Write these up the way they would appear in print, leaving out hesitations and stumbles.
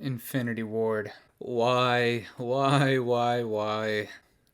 Infinity Ward. Why?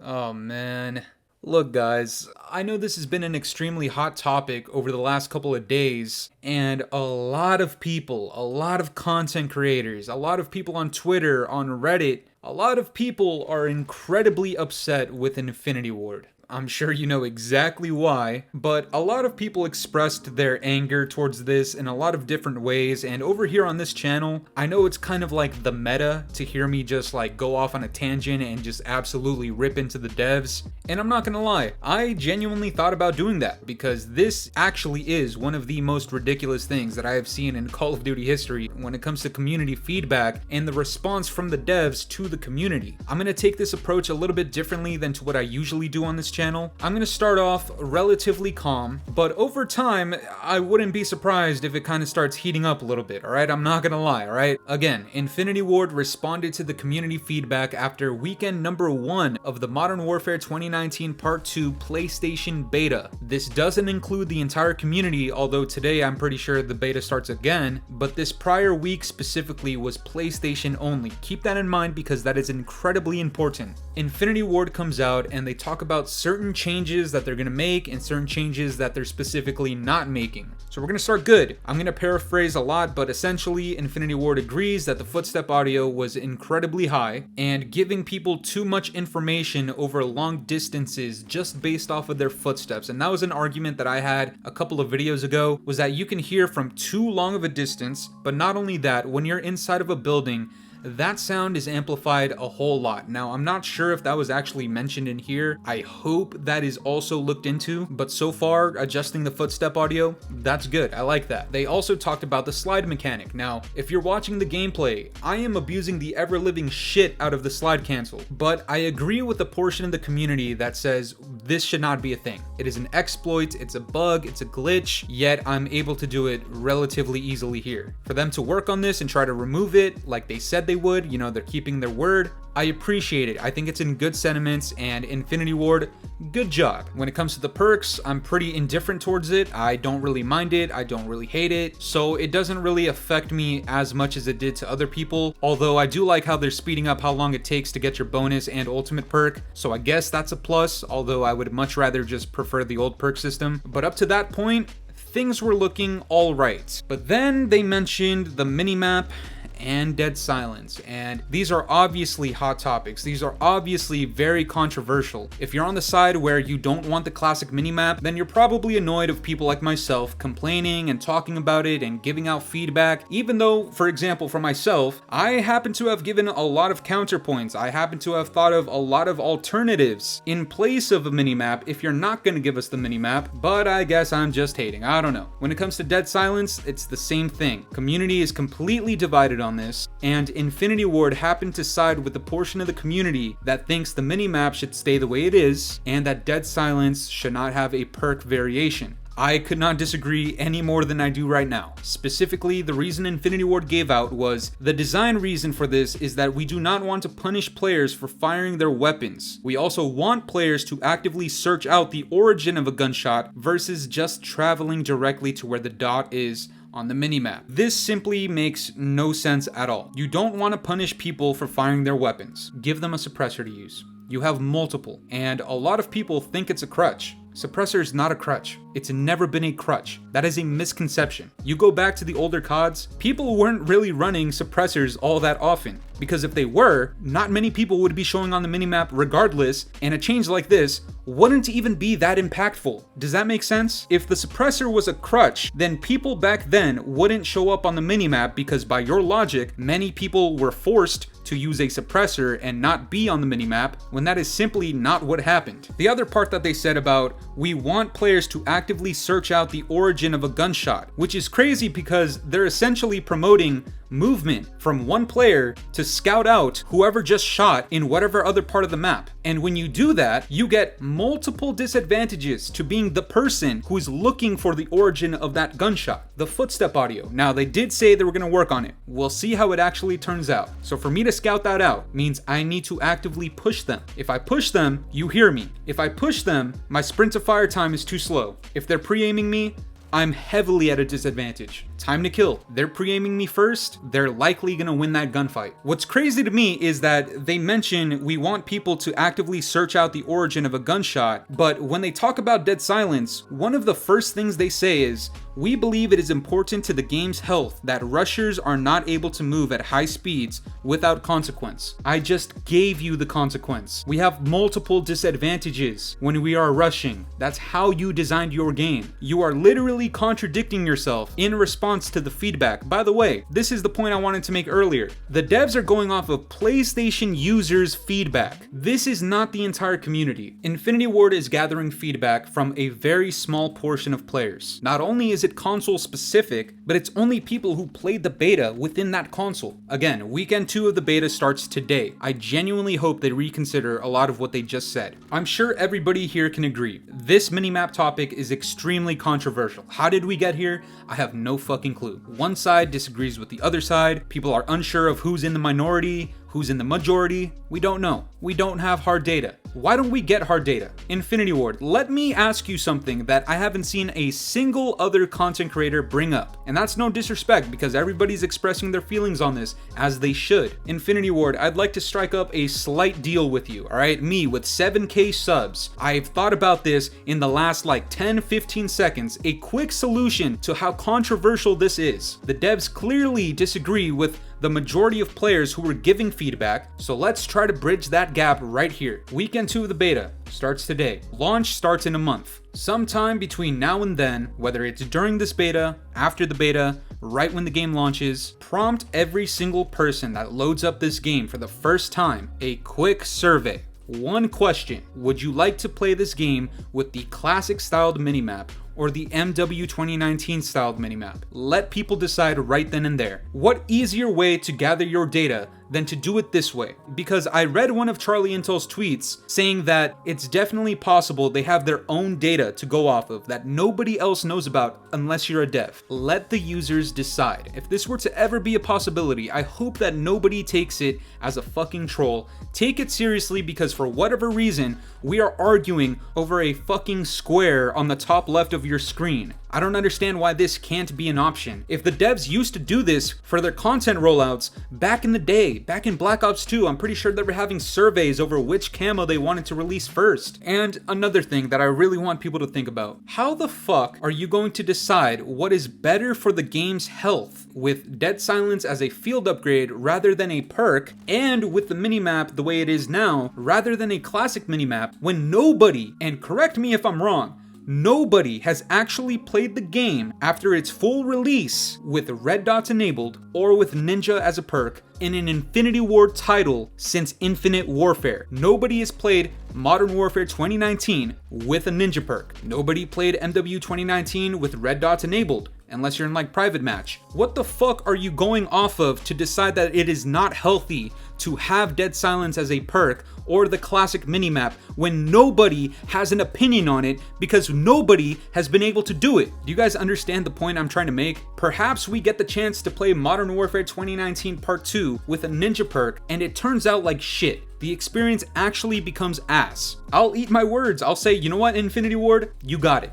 Oh man. Look guys, I know this has been an extremely hot topic over the last couple of days, and a lot of people, a lot of content creators, a lot of people on Twitter, on Reddit, a lot of people are incredibly upset with Infinity Ward. I'm sure you know exactly why, but a lot of people expressed their anger towards this in a lot of different ways, and over here on this channel, I know it's kind of like the meta to hear me just like go off on a tangent and just absolutely rip into the devs, and I'm not gonna lie, I genuinely thought about doing that because this actually is one of the most ridiculous things that I have seen in Call of Duty history when it comes to community feedback and the response from the devs to the community. I'm gonna take this approach a little bit differently than to what I usually do on this channel. I'm gonna start off relatively calm, but over time, I wouldn't be surprised if it kind of starts heating up a little bit, alright? I'm not gonna lie, alright? Again, Infinity Ward responded to the community feedback after weekend number 1 of the Modern Warfare 2019 Part 2 PlayStation Beta. This doesn't include the entire community, although today I'm pretty sure the beta starts again, but this prior week specifically was PlayStation only. Keep that in mind because that is incredibly important. Infinity Ward comes out and they talk about certain changes that they're gonna make and certain changes that they're specifically not making. So we're gonna start good. I'm gonna paraphrase a lot, but essentially Infinity Ward agrees that the footstep audio was incredibly high and giving people too much information over long distances just based off of their footsteps. And that was an argument that I had a couple of videos ago, was that you can hear from too long of a distance, but not only that, when you're inside of a building, that sound is amplified a whole lot. Now, I'm not sure if that was actually mentioned in here. I hope that is also looked into, but so far, adjusting the footstep audio, that's good. I like that. They also talked about the slide mechanic. Now, if you're watching the gameplay, I am abusing the ever-living shit out of the slide cancel, but I agree with the portion of the community that says this should not be a thing. It is an exploit, it's a bug, it's a glitch, yet I'm able to do it relatively easily here. For them to work on this and try to remove it like they said they would, you know, they're keeping their word. I appreciate it. I think it's in good sentiments, and Infinity Ward, good job. When it comes to the perks, I'm pretty indifferent towards it. I don't really mind it. I don't really hate it. So it doesn't really affect me as much as it did to other people. Although I do like how they're speeding up how long it takes to get your bonus and ultimate perk. So I guess that's a plus, although I would much rather just prefer the old perk system. But up to that point, things were looking all right. But then they mentioned the minimap and dead silence, and these are obviously hot topics. These are obviously very controversial. If you're on the side where you don't want the classic minimap, then you're probably annoyed of people like myself complaining and talking about it and giving out feedback, even though, for example, for myself, I happen to have given a lot of counterpoints. I happen to have thought of a lot of alternatives in place of a minimap if you're not going to give us the minimap, but I guess I'm just hating. I don't know. When it comes to dead silence, it's the same thing. Community is completely divided on this, and Infinity Ward happened to side with the portion of the community that thinks the minimap should stay the way it is and that dead silence should not have a perk variation. I could not disagree any more than I do right now. Specifically, the reason Infinity Ward gave out was the design reason for this is that we do not want to punish players for firing their weapons. We also want players to actively search out the origin of a gunshot versus just traveling directly to where the dot is on the minimap. This simply makes no sense at all. You don't want to punish people for firing their weapons. Give them a suppressor to use. You have multiple, and a lot of people think it's a crutch. Suppressor is not a crutch. It's never been a crutch. That is a misconception. You go back to the older CODs, people weren't really running suppressors all that often, because if they were, not many people would be showing on the minimap regardless, and a change like this wouldn't even be that impactful. Does that make sense? If the suppressor was a crutch, then people back then wouldn't show up on the minimap because by your logic, many people were forced to use a suppressor and not be on the minimap when that is simply not what happened. The other part that they said about we want players to actively search out the origin of a gunshot, which is crazy because they're essentially promoting movement from one player to scout out whoever just shot in whatever other part of the map. And when you do that, you get multiple disadvantages to being the person who is looking for the origin of that gunshot. The footstep audio. Now, they did say they were going to work on it. We'll see how it actually turns out. So for me to scout that out means I need to actively push them. If I push them, you hear me. If I push them, my sprint to fire time is too slow. If they're pre-aiming me, I'm heavily at a disadvantage. Time to kill. They're pre-aiming me first, they're likely gonna win that gunfight. What's crazy to me is that they mention we want people to actively search out the origin of a gunshot, but when they talk about dead silence, one of the first things they say is, we believe it is important to the game's health that rushers are not able to move at high speeds without consequence. I just gave you the consequence. We have multiple disadvantages when we are rushing. That's how you designed your game. You are literally contradicting yourself in response to the feedback. By the way, this is the point I wanted to make earlier. The devs are going off of PlayStation users' feedback. This is not the entire community. Infinity Ward is gathering feedback from a very small portion of players. Not only is it console specific, but it's only people who played the beta within that console. Again, weekend 2 of the beta starts today. I genuinely hope they reconsider a lot of what they just said. I'm sure everybody here can agree. This minimap topic is extremely controversial. How did we get here? I have no fucking clue. One side disagrees with the other side. People are unsure of who's in the minority, who's in the majority. We don't know. We don't have hard data. Why don't we get hard data? Infinity Ward, let me ask you something that I haven't seen a single other content creator bring up. And that's no disrespect because everybody's expressing their feelings on this, as they should. Infinity Ward, I'd like to strike up a slight deal with you, alright? Me, with 7K subs. I've thought about this in the last like 10-15 seconds, a quick solution to how controversial this is. The devs clearly disagree with the majority of players who were giving feedback, so let's try to bridge that gap right here. Weekend 2 of the beta starts today. Launch starts in a month. Sometime between now and then, whether it's during this beta, after the beta, right when the game launches, prompt every single person that loads up this game for the first time a quick survey. One question: would you like to play this game with the classic styled minimap or the MW 2019 styled minimap? Let people decide right then and there. What easier way to gather your data than to do it this way? Because I read one of Charlie Intel's tweets saying that it's definitely possible they have their own data to go off of that nobody else knows about unless you're a dev. Let the users decide. If this were to ever be a possibility, I hope that nobody takes it as a fucking troll. Take it seriously, because for whatever reason, we are arguing over a fucking square on the top left of your screen. I don't understand why this can't be an option. If the devs used to do this for their content rollouts back in the day, back in Black Ops 2, I'm pretty sure they were having surveys over which camo they wanted to release first. And another thing that I really want people to think about: how the fuck are you going to decide what is better for the game's health with Dead Silence as a field upgrade rather than a perk, and with the minimap the way it is now rather than a classic minimap, when nobody, and correct me if I'm wrong, nobody has actually played the game after its full release with red dots enabled or with Ninja as a perk in an Infinity Ward title since Infinite Warfare. Nobody has played Modern Warfare 2019 with a Ninja perk. Nobody played MW 2019 with red dots enabled, unless you're in like private match. What the fuck are you going off of to decide that it is not healthy to have Dead Silence as a perk or the classic minimap when nobody has an opinion on it because nobody has been able to do it? Do you guys understand the point I'm trying to make? Perhaps we get the chance to play Modern Warfare 2019 Part 2 with a Ninja perk and it turns out like shit. The experience actually becomes ass. I'll eat my words. I'll say, you know what, Infinity Ward? You got it.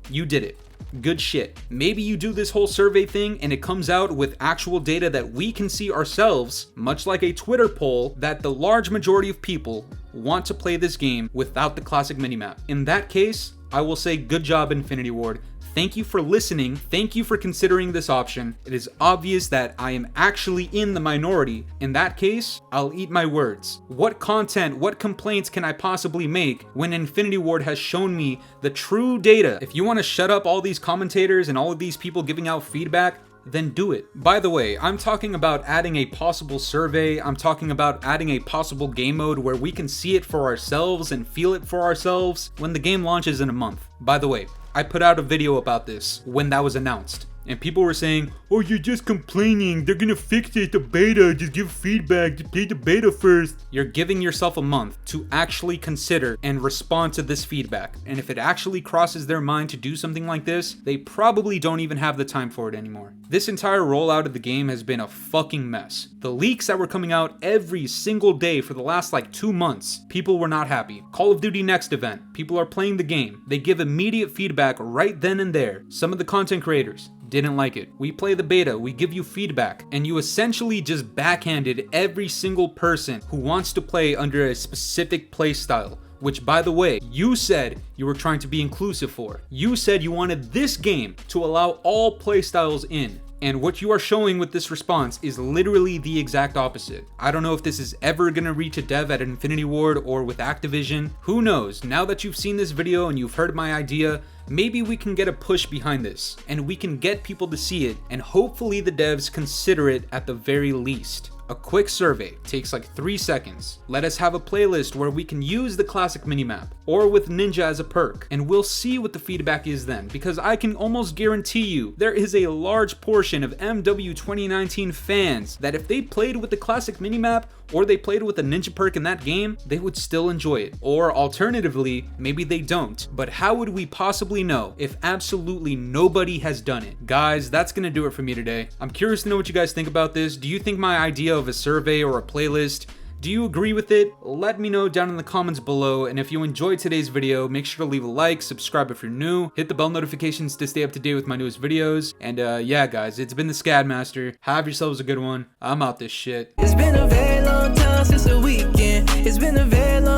You did it. Good shit. Maybe you do this whole survey thing and it comes out with actual data that we can see ourselves, much like a Twitter poll, that the large majority of people want to play this game without the classic minimap. In that case, I will say good job, Infinity Ward. Thank you for listening. Thank you for considering this option. It is obvious that I am actually in the minority. In that case, I'll eat my words. What content, what complaints can I possibly make when Infinity Ward has shown me the true data? If you want to shut up all these commentators and all of these people giving out feedback, then do it. By the way, I'm talking about adding a possible survey. I'm talking about adding a possible game mode where we can see it for ourselves and feel it for ourselves when the game launches in a month. By the way, I put out a video about this when that was announced. And people were saying, oh, you're just complaining, they're gonna fix it, the beta, just give feedback, just play the beta first. You're giving yourself a month to actually consider and respond to this feedback. And if it actually crosses their mind to do something like this, they probably don't even have the time for it anymore. This entire rollout of the game has been a fucking mess. The leaks that were coming out every single day for the last like 2 months, people were not happy. Call of Duty Next event, people are playing the game. They give immediate feedback right then and there. Some of the content creators didn't like it. We play the beta, we give you feedback, and you essentially just backhanded every single person who wants to play under a specific playstyle. Which, by the way, you said you were trying to be inclusive for. You said you wanted this game to allow all playstyles in. And what you are showing with this response is literally the exact opposite. I don't know if this is ever gonna reach a dev at Infinity Ward or with Activision. Who knows? Now that you've seen this video and you've heard my idea, maybe we can get a push behind this and we can get people to see it, and hopefully the devs consider it at the very least. A quick survey takes like 3 seconds. Let us have a playlist where we can use the classic minimap or with Ninja as a perk, and we'll see what the feedback is then, because I can almost guarantee you there is a large portion of MW 2019 fans that if they played with the classic minimap or they played with a ninja perk in that game, they would still enjoy it. Or alternatively, maybe they don't. But how would we possibly know if absolutely nobody has done it? Guys, that's gonna do it for me today. I'm curious to know what you guys think about this. Do you think my idea of a survey or a playlist, do you agree with it? Let me know down in the comments below, and if you enjoyed today's video, make sure to leave a like, subscribe if you're new, hit the bell notifications to stay up to date with my newest videos, and yeah guys, it's been the Scadmaster. Have yourselves a good one. I'm out this shit. It's been a very long time since the weekend. It's been a very long